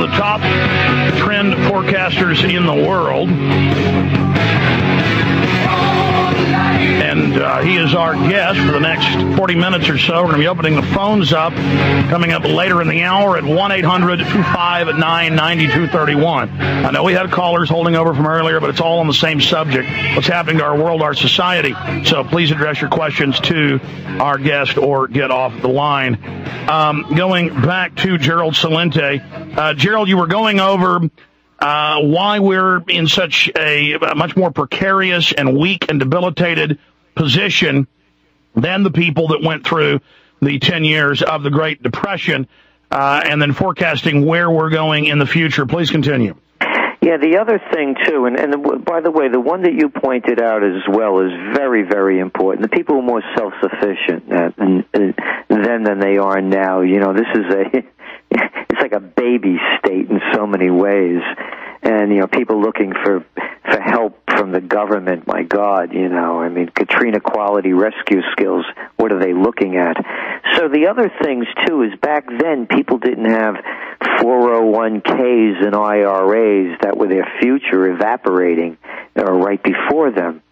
of the top trend forecasters in the world. And he is our guest for the next 40 minutes or so. We're going to be opening the phones up coming up later in the hour at 1-800-259-9231. I know we had callers holding over from earlier, but it's all on the same subject, what's happening to our world, our society. So please address your questions to our guest or get off the line. Going back to Gerald Celente. Gerald, you were going over why we're in such a much more precarious and weak and debilitated position than the people that went through the 10 years of the Great Depression, and then forecasting where we're going in the future. Please continue. Yeah, the other thing, too, and by the way, the one that you pointed out as well is very, very important. The people are more self-sufficient then than they are now. You know, this is it's like a baby state in so many ways. And, you know, people looking for help from the government, my God, you know, I mean, Katrina quality rescue skills, what are they looking at? So the other things, too, is back then people didn't have 401ks and IRAs that were their future evaporating right before them.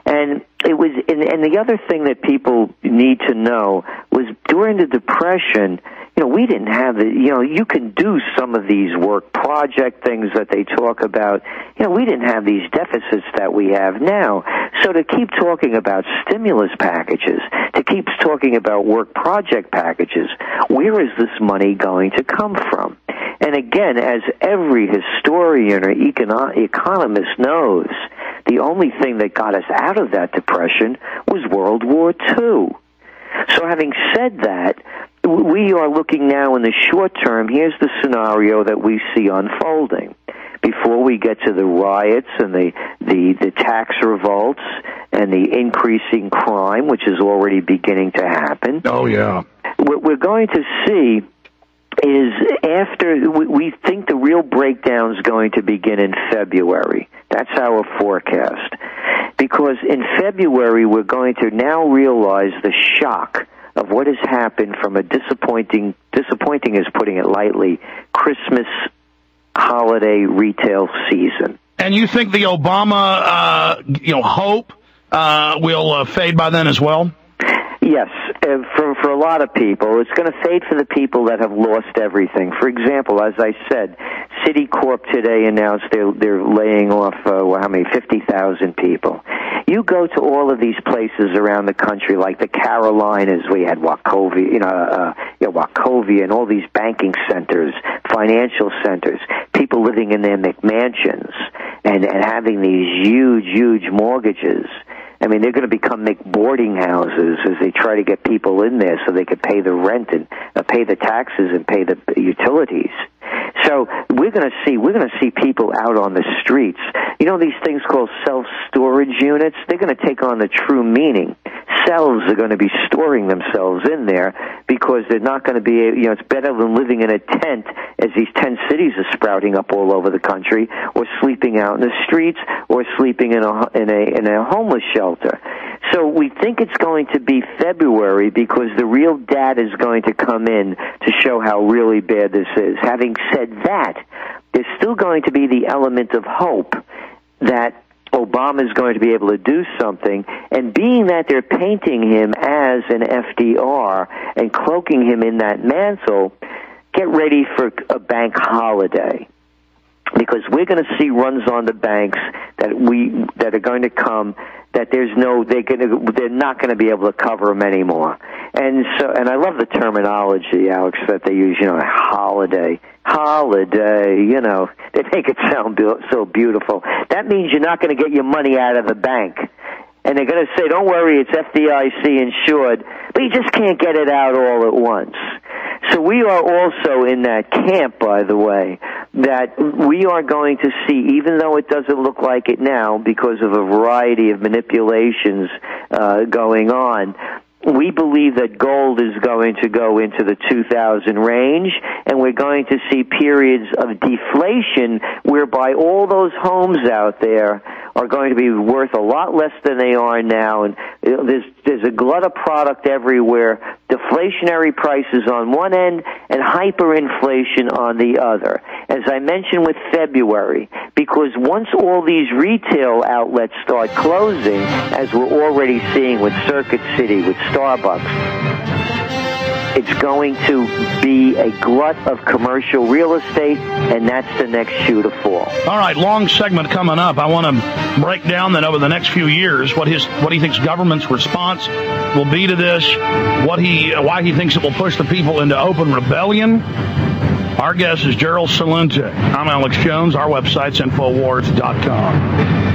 And it was, and the other thing that people need to know was during the Depression, you know, we didn't have you can do some of these work project things that they talk about. You know, we didn't have these deficits that we have now. So to keep talking about stimulus packages, to keep talking about work project packages, where is this money going to come from? And again, as every historian or economist knows, the only thing that got us out of that depression was World War II. So having said that, we are looking now in the short term. Here's the scenario that we see unfolding. Before we get to the riots and the tax revolts and the increasing crime, which is already beginning to happen. Oh, yeah. What we're going to see is after we think the real breakdown is going to begin in February. That's our forecast. Because in February, we're going to now realize the shock of what has happened from a disappointing is putting it lightly, Christmas holiday retail season. And you think the Obama, hope will fade by then as well? Yes, for a lot of people. It's going to fade for the people that have lost everything. For example, as I said, Citicorp today announced they're laying off, 50,000 people. You go to all of these places around the country, like the Carolinas, we had Wachovia, Wachovia, and all these banking centers, financial centers, people living in their McMansions and having these huge mortgages. I mean, they're going to become boarding houses as they try to get people in there so they could pay the rent and pay the taxes and pay the utilities. So we're going to see people out on the streets. You know, these things called self-storage units, they're going to take on the true meaning. Cells are going to be storing themselves in there because they're not going to be, it's better than living in a tent as these tent cities are sprouting up all over the country, or sleeping out in the streets, or sleeping in a homeless shelter. So we think it's going to be February because the real data is going to come in to show how really bad this is. Having said that, there's still going to be the element of hope that Obama is going to be able to do something, and being that they're painting him as an FDR and cloaking him in that mantle, get ready for a bank holiday. Because we're going to see runs on the banks that are going to come, that they're not going to be able to cover them anymore. And I love the terminology, Alex, that they use, holiday, they make it sound so beautiful. That means you're not going to get your money out of the bank. And they're going to say, don't worry, it's FDIC insured, but you just can't get it out all at once. So we are also in that camp, by the way, that we are going to see, even though it doesn't look like it now because of a variety of manipulations going on, we believe that gold is going to go into the 2,000 range, and we're going to see periods of deflation whereby all those homes out there, are going to be worth a lot less than they are now, and there's a glut of product everywhere, deflationary prices on one end and hyperinflation on the other. As I mentioned with February, because once all these retail outlets start closing, as we're already seeing with Circuit City, with Starbucks, it's going to be a glut of commercial real estate, and that's the next shoe to fall. All right, long segment coming up. I want to break down then over the next few years what he thinks government's response will be to this, why he thinks it will push the people into open rebellion. Our guest is Gerald Celente. I'm Alex Jones. Our website's Infowars.com.